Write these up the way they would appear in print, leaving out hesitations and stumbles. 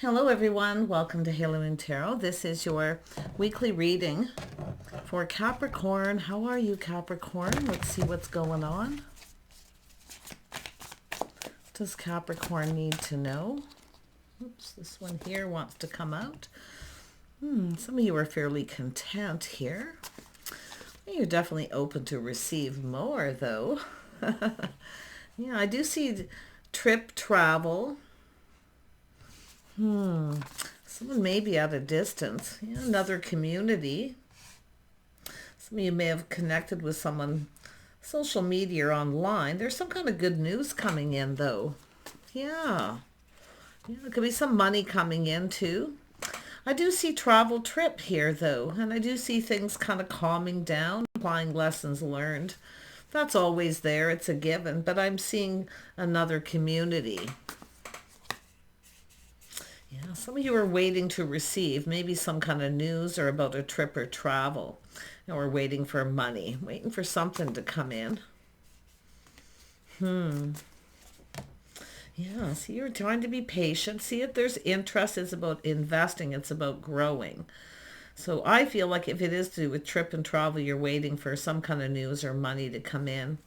Hello everyone, welcome to Halo and Tarot. This is your weekly reading for Capricorn. How are you, Capricorn? Let's see what's going on. What does Capricorn need to know? Oops, this one here wants to come out. Some of you are fairly content here. You're definitely open to receive more though. Yeah, I do see trip travel. Someone may be at a distance. Yeah, another community. Some of you may have connected with someone social media or online. There's some kind of good news coming in though. Yeah, there could be some money coming in too. I do see travel trip here though, and I do see things kind of calming down, applying lessons learned. That's always there, it's a given, but I'm seeing another community. Yeah, some of you are waiting to receive maybe some kind of news or about a trip or travel. And we're waiting for money, waiting for something to come in. Yeah, see, you're trying to be patient. See, if there's interest, it's about investing. It's about growing. So I feel like if it is to do with trip and travel, you're waiting for some kind of news or money to come in.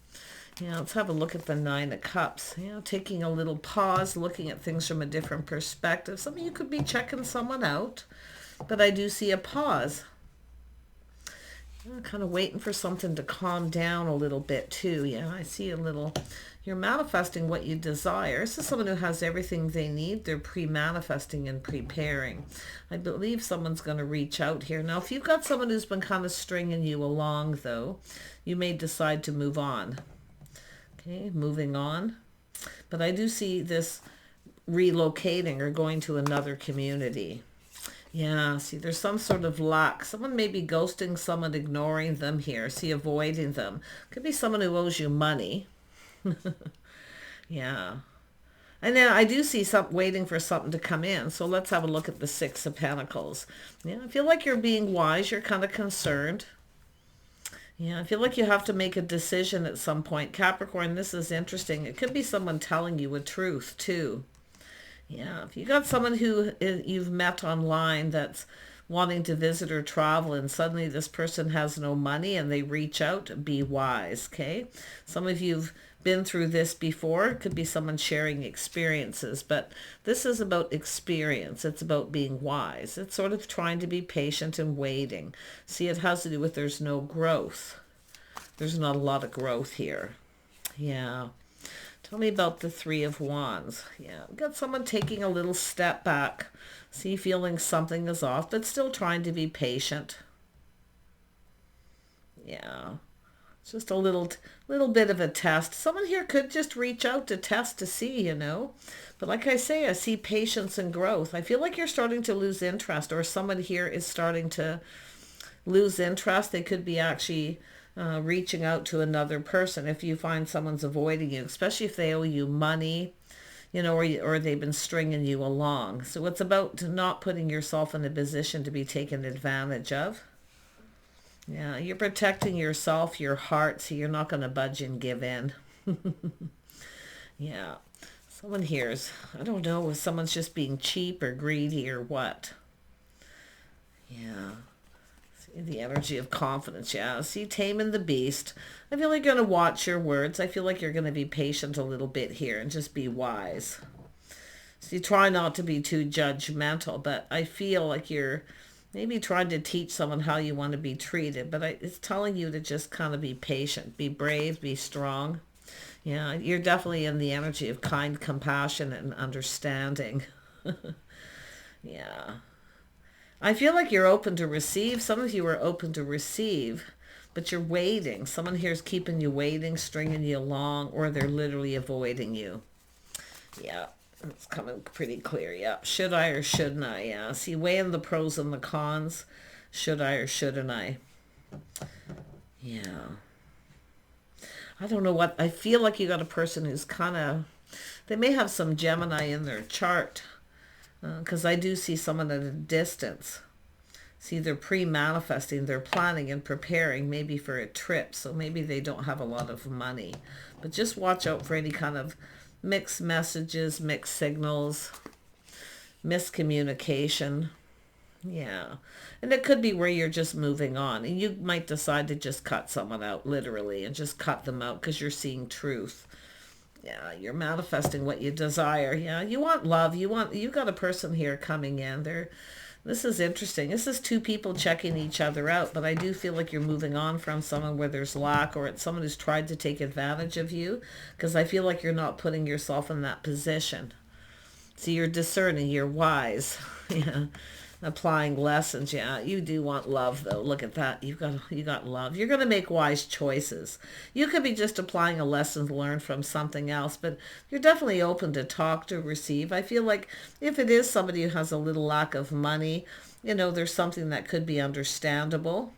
Yeah, let's have a look at the Nine of Cups. Taking a little pause, looking at things from a different perspective. Some of you could be checking someone out, but I do see a pause. Kind of waiting for something to calm down a little bit too. Yeah, I see a little, you're manifesting what you desire. This is someone who has everything they need. They're pre-manifesting and preparing. I believe someone's going to reach out here. Now, if you've got someone who's been kind of stringing you along though, you may decide to move on. Okay, moving on. But I do see this relocating or going to another community. Yeah, see, there's some sort of lack. Someone may be ghosting someone, ignoring them here. See, avoiding them. Could be someone who owes you money. Yeah. And then I do see some waiting for something to come in. So let's have a look at the Six of Pentacles. Yeah, I feel like you're being wise. You're kind of concerned. Yeah, I feel like you have to make a decision at some point. Capricorn, this is interesting. It could be someone telling you a truth too. Yeah, if you got someone who you've met online that's wanting to visit or travel and suddenly this person has no money and they reach out, be wise, okay? Some of you've been through this before. It could be someone sharing experiences, but this is about experience. It's about being wise. It's sort of trying to be patient and waiting. See, it has to do with there's no growth. There's not a lot of growth here. Yeah. Tell me about the Three of Wands. Yeah, we've got someone taking a little step back. See, feeling something is off, but still trying to be patient. Yeah. It's just a little bit of a test. Someone here could just reach out to test to see, But like I say, I see patience and growth. I feel like you're starting to lose interest, or someone here is starting to lose interest. They could be actually reaching out to another person if you find someone's avoiding you, especially if they owe you money, or they've been stringing you along. So it's about not putting yourself in a position to be taken advantage of. Yeah, you're protecting yourself, your heart, so you're not going to budge and give in. Yeah. Someone here's, I don't know if someone's just being cheap or greedy or what. Yeah. See, the energy of confidence. Yeah. See, taming the beast. I feel like you're going to watch your words. I feel like you're going to be patient a little bit here and just be wise. So you try not to be too judgmental, but I feel like you're maybe trying to teach someone how you want to be treated, but it's telling you to just kind of be patient, be brave, be strong. Yeah, you're definitely in the energy of kind compassion and understanding. Yeah. I feel like you're open to receive. Some of you are open to receive, but you're waiting. Someone here is keeping you waiting, stringing you along, or they're literally avoiding you. Yeah. It's coming pretty clear. Yeah. Should I or shouldn't I? Yeah. See, weighing the pros and the cons. Should I or shouldn't I? Yeah. I don't know what. I feel like you got a person who's kind of, they may have some Gemini in their chart. Because I do see someone at a distance. See, they're pre-manifesting. They're planning and preparing maybe for a trip. So maybe they don't have a lot of money. But just watch out for any kind of mixed messages, mixed signals. miscommunication. Yeah. And it could be where you're just moving on. And you might decide to just cut someone out, literally, and just cut them out because you're seeing truth. Yeah, you're manifesting what you desire. Yeah, you want love. You got a person here coming in. This is interesting. This is two people checking each other out, but I do feel like you're moving on from someone where there's lack, or it's someone who's tried to take advantage of you, because I feel like you're not putting yourself in that position. So you're discerning, you're wise. Yeah. Applying lessons. Yeah, you do want love though. Look at that. You got love. You're going to make wise choices. You could be just applying a lesson learned from something else, but you're definitely open to talk, to receive. I feel like if it is somebody who has a little lack of money, there's something that could be understandable.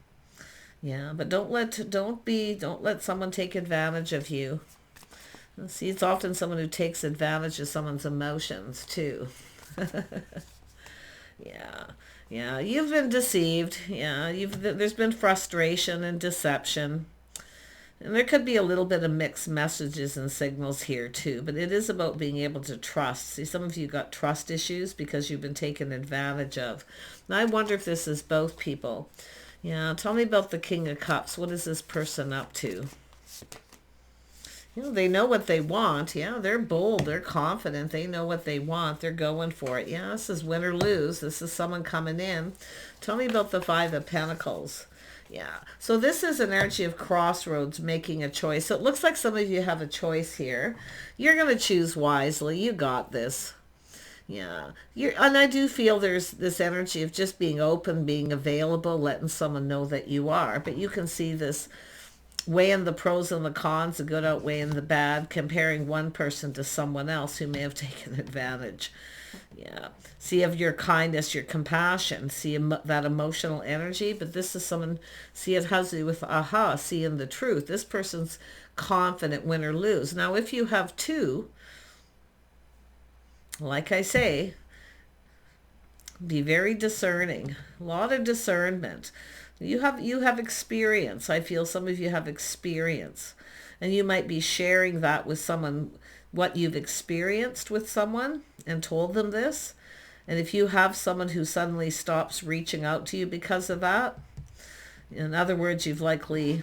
Yeah, but don't let someone take advantage of you. See, it's often someone who takes advantage of someone's emotions too. Yeah, you've been deceived. Yeah, there's been frustration and deception. And there could be a little bit of mixed messages and signals here too, but it is about being able to trust. See, some of you got trust issues because you've been taken advantage of. And I wonder if this is both people. Yeah, tell me about the King of Cups. What is this person up to? They know what they want. Yeah, they're bold. They're confident. They know what they want. They're going for it. Yeah, this is win or lose. This is someone coming in. Tell me about the Five of Pentacles. Yeah, so this is an energy of crossroads, making a choice. So it looks like some of you have a choice here. You're going to choose wisely. You got this. Yeah, and I do feel there's this energy of just being open, being available, letting someone know that you are. But you can see this weighing the pros and the cons, the good outweighing the bad, comparing one person to someone else who may have taken advantage. Yeah. See, of your kindness, your compassion, see that emotional energy, but this is someone, see, it has to do with seeing the truth. This person's confident, win or lose. Now, if you have two, like I say, be very discerning. A lot of discernment. You have experience. I feel some of you have experience, and you might be sharing that with someone, what you've experienced with someone, and told them this. And if you have someone who suddenly stops reaching out to you because of that, in other words, you've likely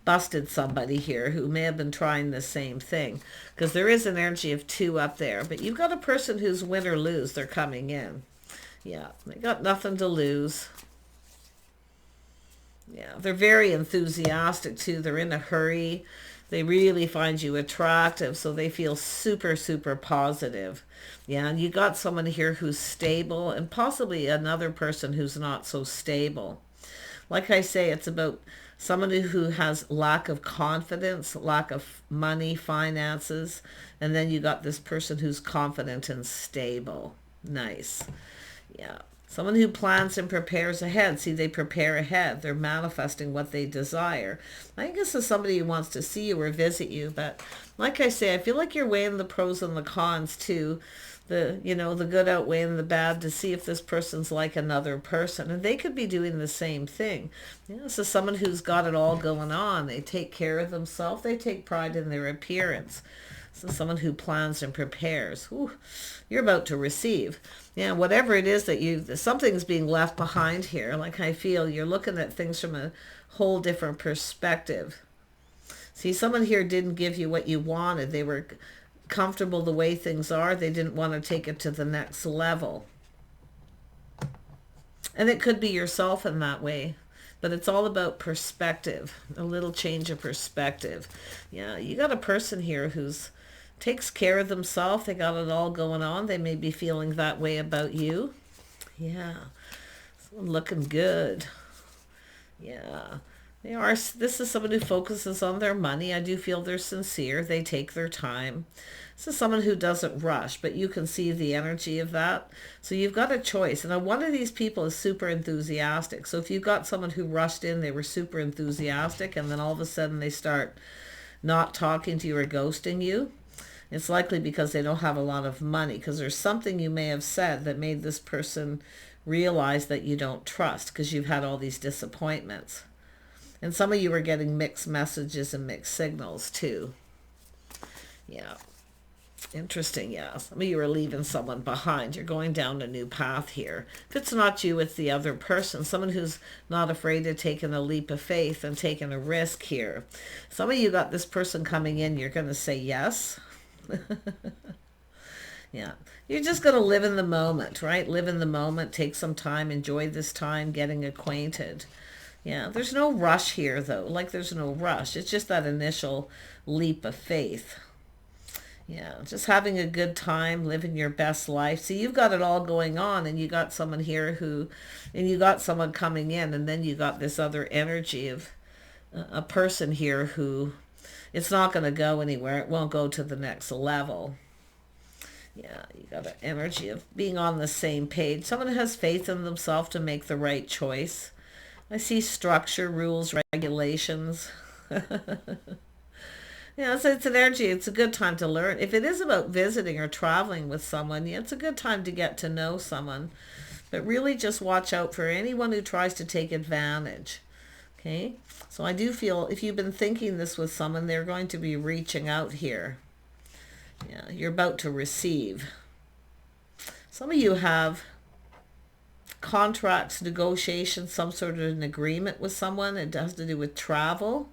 busted somebody here who may have been trying the same thing, because there is an energy of two up there. But you've got a person who's win or lose. They're coming in. Yeah, they got nothing to lose. Yeah, they're very enthusiastic too. They're in a hurry. They really find you attractive, so they feel super, super positive. Yeah, and you got someone here who's stable, and possibly another person who's not so stable. Like I say, it's about someone who has lack of confidence, lack of money, finances, and then you got this person who's confident and stable. Nice. Yeah. Someone who plans and prepares ahead. See, they prepare ahead. They're manifesting what they desire. I think this is somebody who wants to see you or visit you. But like I say, I feel like you're weighing the pros and the cons too. The good outweighing the bad, to see if this person's like another person. And they could be doing the same thing. This is someone who's got it all going on. They take care of themselves. They take pride in their appearance. So someone who plans and prepares. Ooh, you're about to receive. Yeah, whatever it is that something's being left behind here. Like I feel you're looking at things from a whole different perspective. See, someone here didn't give you what you wanted. They were comfortable the way things are. They didn't want to take it to the next level. And it could be yourself in that way. But it's all about perspective, a little change of perspective. Yeah, you got a person here who's takes care of themselves. They got it all going on. They may be feeling that way about you. Yeah, looking good. Yeah, they are. This is someone who focuses on their money. I do feel they're sincere. They take their time. This is someone who doesn't rush, but you can see the energy of that. So you've got a choice. And one of these people is super enthusiastic. So if you've got someone who rushed in, they were super enthusiastic, and then all of a sudden they start not talking to you or ghosting you, it's likely because they don't have a lot of money, because there's something you may have said that made this person realize that you don't trust, because you've had all these disappointments. And some of you are getting mixed messages and mixed signals too. Yeah. Interesting, yeah. Some of you are leaving someone behind. You're going down a new path here. If it's not you, it's the other person. Someone who's not afraid of taking a leap of faith and taking a risk here. Some of you got this person coming in. You're going to say yes. Yeah. You're just going to live in the moment, right? Live in the moment. Take some time. Enjoy this time getting acquainted. Yeah. There's no rush here, though. Like there's no rush. It's just that initial leap of faith. Yeah, just having a good time, living your best life. See, you've got it all going on, and you got someone here who, and you got someone coming in, and then you got this other energy of a person here who, it's not going to go anywhere. It won't go to the next level. Yeah, you got an energy of being on the same page. Someone has faith in themselves to make the right choice. I see structure, rules, regulations. Yeah, so it's an energy. It's a good time to learn. If it is about visiting or traveling with someone, yeah, it's a good time to get to know someone. But really just watch out for anyone who tries to take advantage. Okay? So I do feel if you've been thinking this with someone, they're going to be reaching out here. Yeah, you're about to receive. Some of you have contracts, negotiations, some sort of an agreement with someone. It has to do with travel.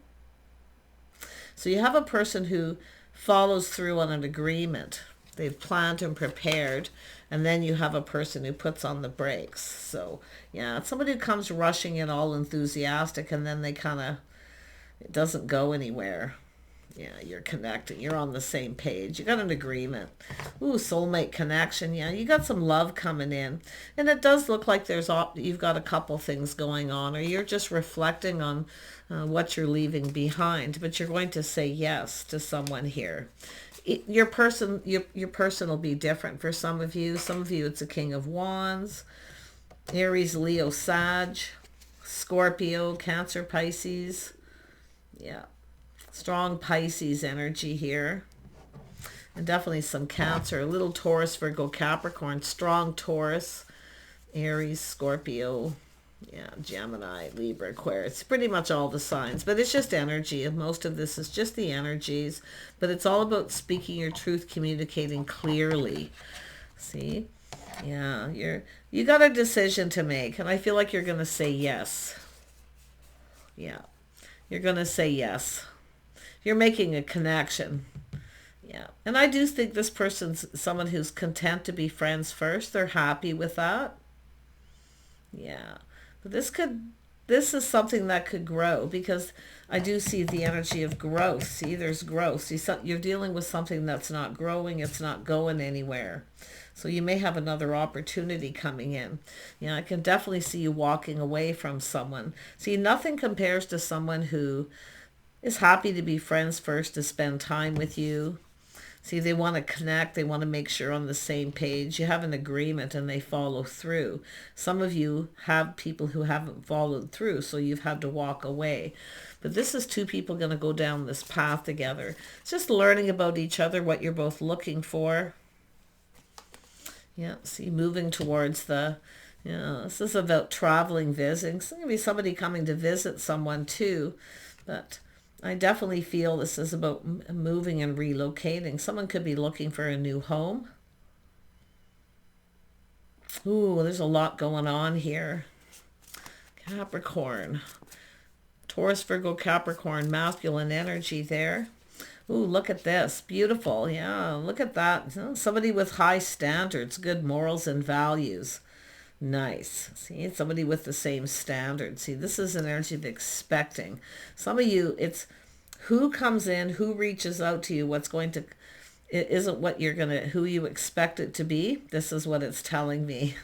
So you have a person who follows through on an agreement. They've planned and prepared. And then you have a person who puts on the brakes. So, yeah, it's somebody who comes rushing in all enthusiastic and then they kind of, it doesn't go anywhere. Yeah, you're connecting. You're on the same page. You got an agreement. Ooh, soulmate connection. Yeah, you got some love coming in. And it does look like you've got a couple things going on, or you're just reflecting on what you're leaving behind. But you're going to say yes to someone here. Your person will be different for some of you. Some of you, it's a King of Wands, Aries, Leo, Sag, Scorpio, Cancer, Pisces. Yeah. Strong Pisces energy here. And definitely some Cancer. A little Taurus, Virgo, Capricorn. Strong Taurus, Aries, Scorpio. Yeah, Gemini, Libra, Aquarius. It's pretty much all the signs. But it's just energy. And most of this is just the energies. But it's all about speaking your truth, communicating clearly. See? Yeah, you got a decision to make. And I feel like you're going to say yes. Yeah. You're going to say yes. You're making a connection. Yeah. And I do think this person's someone who's content to be friends first. They're happy with that. Yeah. But this is something that could grow, because I do see the energy of growth. See, there's growth. See, you're dealing with something that's not growing. It's not going anywhere. So you may have another opportunity coming in. Yeah, I can definitely see you walking away from someone. See, nothing compares to someone who is happy to be friends first, to spend time with you. See, they want to connect. They want to make sure on the same page. You have an agreement and they follow through. Some of you have people who haven't followed through, so you've had to walk away. But this is two people going to go down this path together. It's just learning about each other, what you're both looking for. Yeah, see, moving towards this is about traveling, visiting. It's going to be somebody coming to visit someone too, but I definitely feel this is about moving and relocating. Someone could be looking for a new home. Ooh, there's a lot going on here. Capricorn. Taurus, Virgo, Capricorn, masculine energy there. Ooh, look at this. Beautiful. Yeah, look at that. Somebody with high standards, good morals and values. Nice. See, somebody with the same standards. See, this is an energy of expecting. Some of you, it's who comes in, who reaches out to you, what's going to, it isn't what you're going to, who you expect it to be. This is what it's telling me.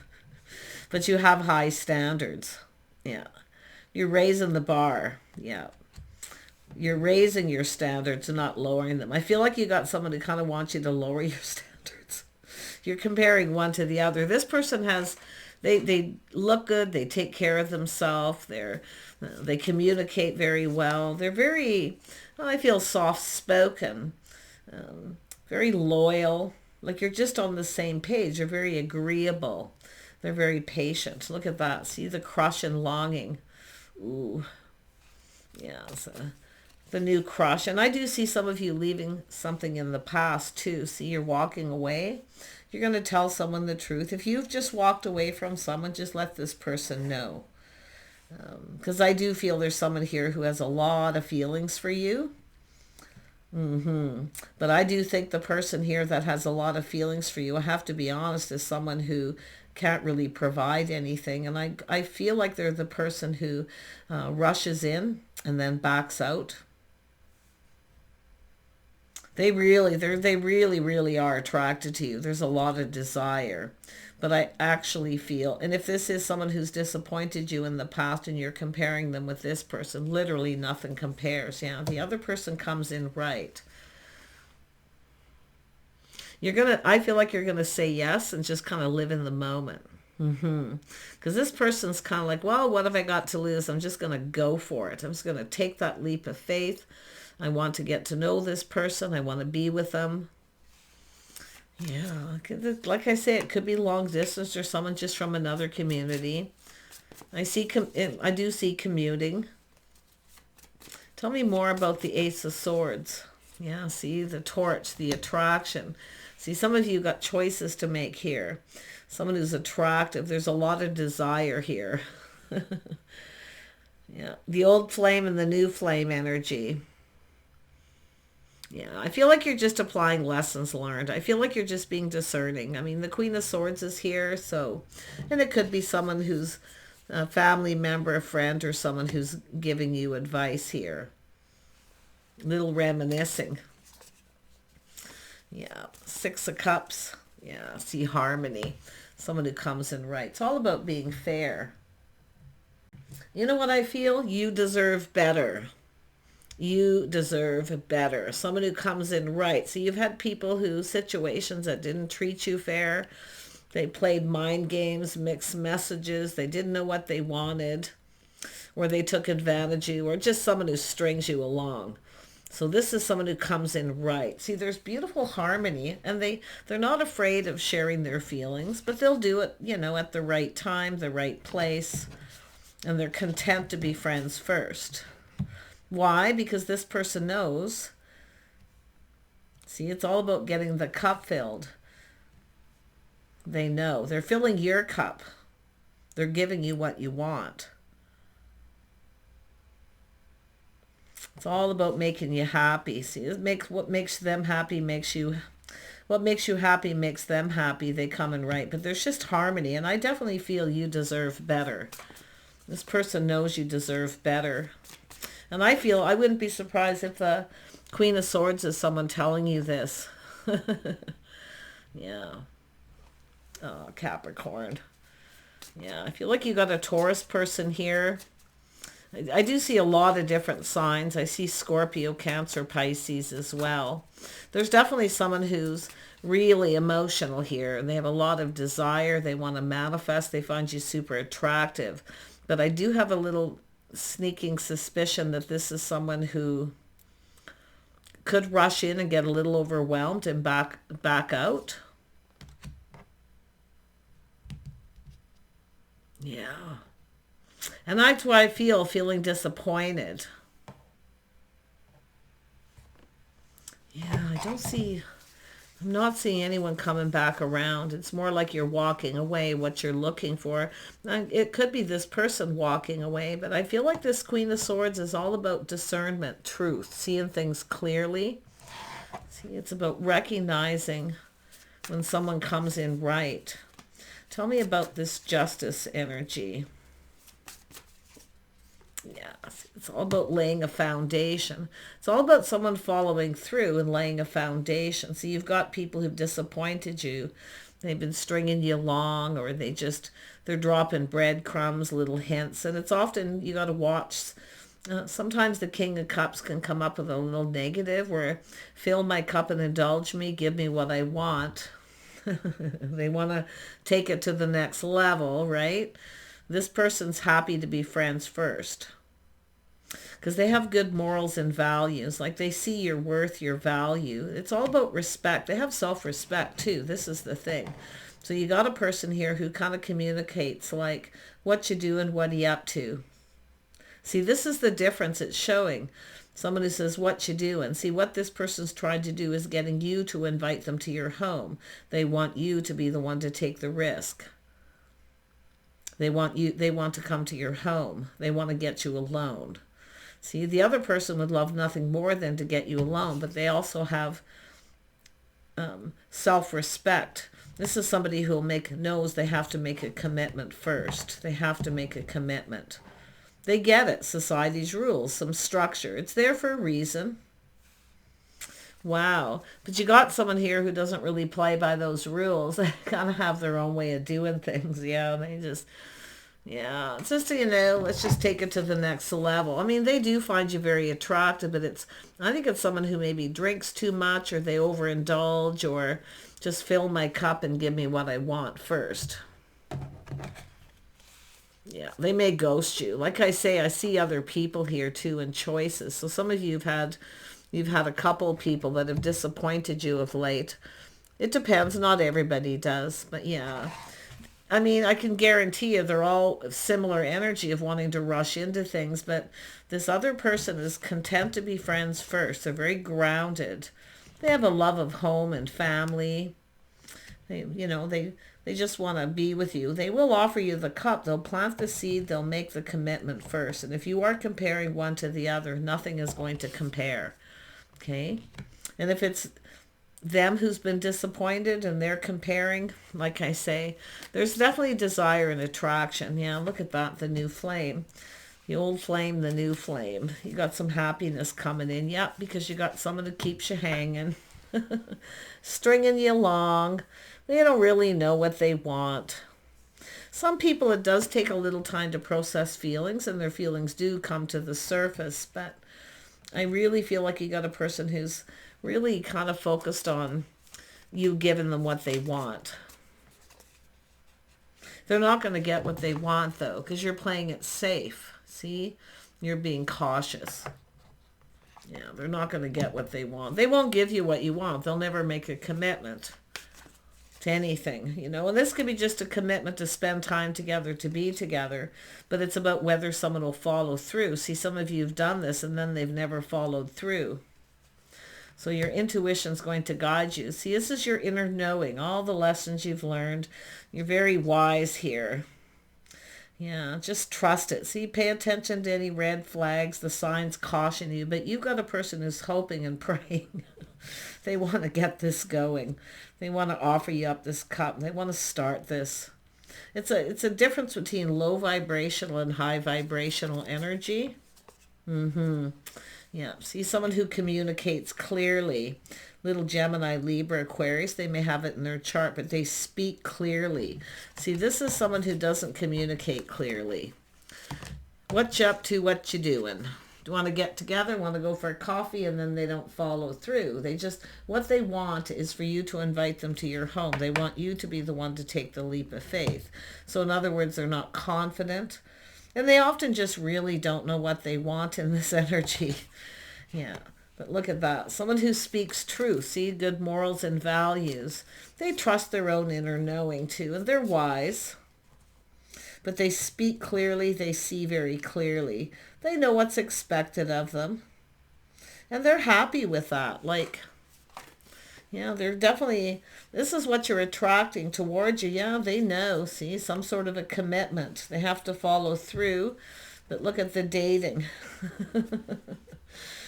But you have high standards. Yeah. You're raising the bar. Yeah. You're raising your standards and not lowering them. I feel like you got someone who kind of wants you to lower your standards. You're comparing one to the other. This person has, they look good. They take care of themselves. They communicate very well. They're very, I feel, soft-spoken, very loyal. Like you're just on the same page. They're very agreeable. They're very patient. Look at that. See the crush and longing. Ooh. Yeah. So the new crush. And I do see some of you leaving something in the past too. See, you're walking away. You're going to tell someone the truth. If you've just walked away from someone, just let this person know. Because I do feel there's someone here who has a lot of feelings for you. But I do think the person here that has a lot of feelings for you, I have to be honest, is someone who can't really provide anything. And I feel like they're the person who rushes in and then backs out. They really are attracted to you. There's a lot of desire. But I actually feel, and if this is someone who's disappointed you in the past and you're comparing them with this person, literally nothing compares. Yeah, the other person comes in right. I feel like you're gonna say yes and just kind of live in the moment. Because this person's kind of like, well, what have I got to lose? I'm just gonna go for it. I'm just gonna take that leap of faith. I want to get to know this person. I want to be with them. Yeah, like I say, it could be long distance or someone just from another community. I do see commuting. Tell me more about the Ace of Swords. Yeah, see the torch, the attraction. See, some of you got choices to make here. Someone who's attractive. There's a lot of desire here. Yeah, the old flame and the new flame energy. Yeah, I feel like you're just applying lessons learned. I feel like you're just being discerning. I mean, the Queen of Swords is here, so, and it could be someone who's a family member, a friend, or someone who's giving you advice here. Little reminiscing. Yeah, Six of Cups. Yeah, see harmony. Someone who comes in right. It's all about being fair. You know what I feel? You deserve better. You deserve better. Someone who comes in right. So you've had people situations that didn't treat you fair. They played mind games, mixed messages. They didn't know what they wanted. Or they took advantage of you. Or just someone who strings you along. So this is someone who comes in right. See, there's beautiful harmony. And they're not afraid of sharing their feelings. But they'll do it, at the right time, the right place. And they're content to be friends first. Why? Because this person knows. See, it's all about getting the cup filled. They know. They're filling your cup. They're giving you what you want. It's all about making you happy. See, what makes them happy makes you... What makes you happy makes them happy. They come in right. But there's just harmony. And I definitely feel you deserve better. This person knows you deserve better. And I feel I wouldn't be surprised if the Queen of Swords is someone telling you this. Yeah. Oh, Capricorn. Yeah, I feel like you got a Taurus person here. I do see a lot of different signs. I see Scorpio, Cancer, Pisces as well. There's definitely someone who's really emotional here. And they have a lot of desire. They want to manifest. They find you super attractive. But I do have a little sneaking suspicion that this is someone who could rush in and get a little overwhelmed and back out. Yeah. And that's why I feeling disappointed. Yeah, I'm not seeing anyone coming back around. It's more like you're walking away, what you're looking for. It could be this person walking away, but I feel like this Queen of Swords is all about discernment, truth, seeing things clearly. See, it's about recognizing when someone comes in right. Tell me about this Justice energy. Yeah, it's all about laying a foundation. It's all about someone following through and laying a foundation. So you've got people who've disappointed you. They've been stringing you along, or they're dropping breadcrumbs, little hints. And it's often, you got to watch. Sometimes the King of Cups can come up with a little negative where, fill my cup and indulge me, give me what I want. They want to take it to the next level, right? This person's happy to be friends first because they have good morals and values. Like they see your worth, your value. It's all about respect. They have self-respect too. This is the thing. So you got a person here who kind of communicates like what you do and what you up to. See, this is the difference it's showing. Someone who says, what you doing? See, what this person's trying to do is getting you to invite them to your home. They want you to be the one to take the risk. They want to come to your home. They want to get you alone. See, the other person would love nothing more than to get you alone, but they also have self-respect. This is somebody who knows they have to make a commitment first. They have to make a commitment. They get it. Society's rules, some structure. It's there for a reason. Wow. But you got someone here who doesn't really play by those rules. They kind of have their own way of doing things. Yeah, yeah, it's just, let's just take it to the next level. I mean, they do find you very attractive, but I think it's someone who maybe drinks too much, or they overindulge, or just fill my cup and give me what I want first. Yeah, they may ghost you. Like I say, I see other people here too in choices. So some of you you've had a couple people that have disappointed you of late. It depends. Not everybody does, but yeah. I mean, I can guarantee you they're all similar energy of wanting to rush into things, but this other person is content to be friends first. They're very grounded. They have a love of home and family. They just want to be with you. They will offer you the cup. They'll plant the seed. They'll make the commitment first. And if you are comparing one to the other, nothing is going to compare. Okay? And if it's them who's been disappointed and they're comparing, like I say, there's definitely desire and attraction. Yeah, look at that, the new flame. The old flame, the new flame. You got some happiness coming in. Yep, because you got someone who keeps you hanging, stringing you along. They don't really know what they want. Some people, it does take a little time to process feelings, and their feelings do come to the surface, but I really feel like you got a person who's really kind of focused on you giving them what they want. They're not going to get what they want, though, because you're playing it safe. See? You're being cautious. Yeah, they're not going to get what they want. They won't give you what you want. They'll never make a commitment to anything, and this could be just a commitment to spend time together, to be together, but it's about whether someone will follow through. See, some of you have done this and then they've never followed through. So your intuition's going to guide you. See, this is your inner knowing, all the lessons you've learned. You're very wise here. Yeah, just trust it. See, pay attention to any red flags, the signs caution you, but you've got a person who's hoping and praying. They want to get this going. They want to offer you up this cup. They want to start this. It's a difference between low vibrational and high vibrational energy. Yeah, see, someone who communicates clearly. Little Gemini, Libra, Aquarius, they may have it in their chart, but they speak clearly. See, this is someone who doesn't communicate clearly. What you up to? What you doing? Do you want to get together? Want to go for a coffee? And then they don't follow through. What they want is for you to invite them to your home. They want you to be the one to take the leap of faith. So in other words, they're not confident. And they often just really don't know what they want in this energy. Yeah, but look at that. Someone who speaks truth, see, good morals and values. They trust their own inner knowing too, and they're wise. But they speak clearly, they see very clearly. They know what's expected of them. And they're happy with that. They're definitely, this is what you're attracting towards you. Yeah, they know, see, some sort of a commitment. They have to follow through. But look at the dating.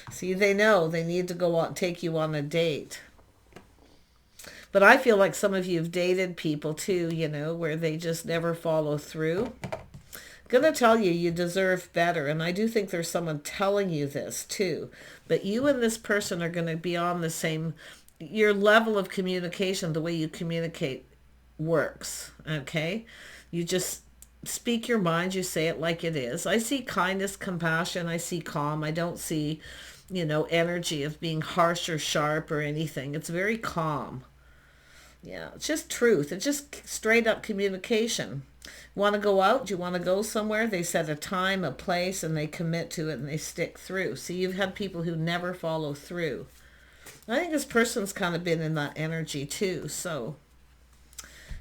See, they know they need to go out and take you on a date. But I feel like some of you have dated people too, where they just never follow through. I'm going to tell you, you deserve better. And I do think there's someone telling you this too. But you and this person are going to be on the same, your level of communication, the way you communicate works. Okay? You just speak your mind. You say it like it is. I see kindness, compassion. I see calm. I don't see, energy of being harsh or sharp or anything. It's very calm. Yeah, it's just truth. It's just straight up communication. Want to go out? Do you want to go somewhere? They set a time, a place, and they commit to it and they stick through. See, you've had people who never follow through. I think this person's kind of been in that energy too. So,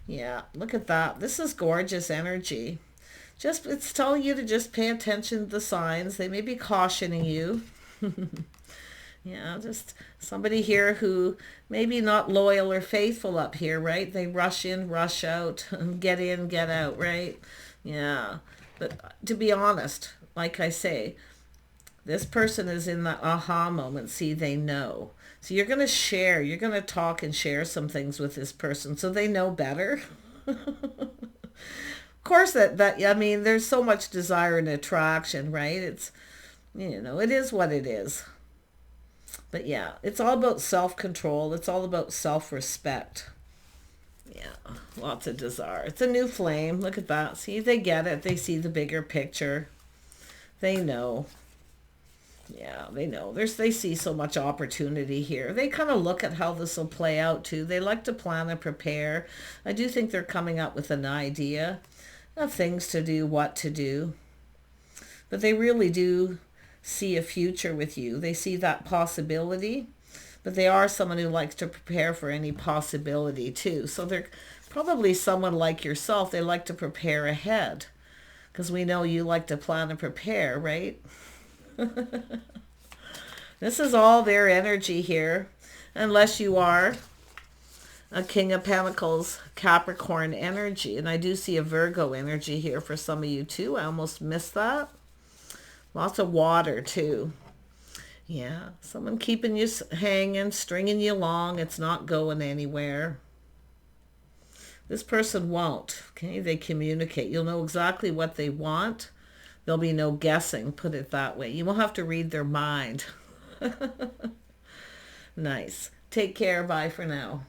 yeah, look at that. This is gorgeous energy. Just, it's telling you to just pay attention to the signs. They may be cautioning you. Yeah, just somebody here who maybe not loyal or faithful up here, right? They rush in, rush out, get in, get out, right? Yeah. But to be honest, like I say, this person is in the aha moment. See, they know. So you're going to share, you're going to talk and share some things with this person so they know better. Of course, I mean, there's so much desire and attraction, right? It's, it is what it is. But yeah, it's all about self-control. It's all about self-respect. Yeah, lots of desire. It's a new flame. Look at that. See, they get it. They see the bigger picture. They know. Yeah, they know. They see so much opportunity here. They kind of look at how this will play out too. They like to plan and prepare. I do think they're coming up with an idea of things to do, what to do. But they really do see a future with you. They see that possibility, but they are someone who likes to prepare for any possibility too. So they're probably someone like yourself. They like to prepare ahead because we know you like to plan and prepare, right? This is all their energy here, unless you are a King of Pentacles, Capricorn energy. And I do see a Virgo energy here for some of you too. I almost missed that. Lots of water too. Yeah, someone keeping you hanging, stringing you along. It's not going anywhere. This person won't. Okay, they communicate. You'll know exactly what they want. There'll be no guessing, put it that way. You won't have to read their mind. Nice. Take care. Bye for now.